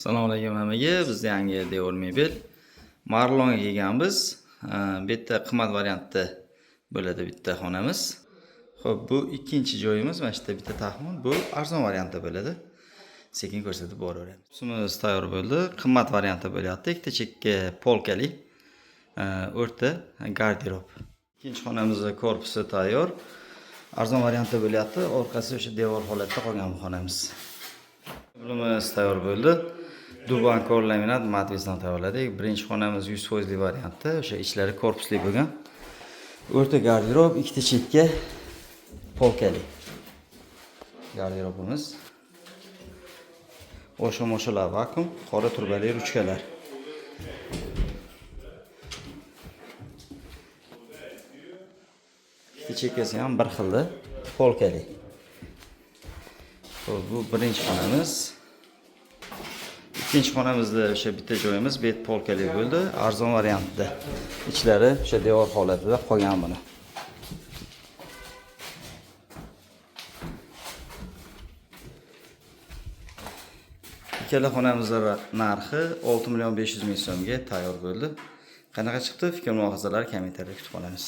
Assalomu alaykum hammaga. Biz yangi devor mebel Marlonga kelganmiz. Bitta qimmat variantda bo'ladi bitta xonamiz. Xo'p, bu ikkinchi joyimiz. Mana shu bitta taxmin. Bu arzon variantda bo'ladi. Sekin ko'rsatib boraveramiz. Sumimiz tayyor bo'ldi. Qimmat variantda bo'lyapti. Ikkita chekka polkali o'rta garderob. Ikkinchi xonamizning korpusi tayyor. Arzon variantda bo'lyapti. Orqasi o'sha devor holatda qolgan bu xonamiz. Yo'limiz tayyor bo'ldi. Duban laminat matrisdan tayyorladik. Birinchi xonamiz 100% variantda, o'sha ichlari korpusli bo'lgan. O'rta garderob, ikkita chekka polkali garderobimiz. O'sha-moshalar vakuum, qora turbali ruchkalar. Ikkita chekkasi ham bir xilda polkali. Bu birinchi xonamiz. İkinci xonamizda o'sha bitta joyimiz bet polkali bo'ldi, arzon variantda. Ichlari o'sha devor holatida qolgan buni. Ikkala xonamizning narxi 6 500 ming so'mga tayyor bo'ldi. Qanaqa chiqdi? Fikr mulohazalar kommentariyada kutib qolamiz.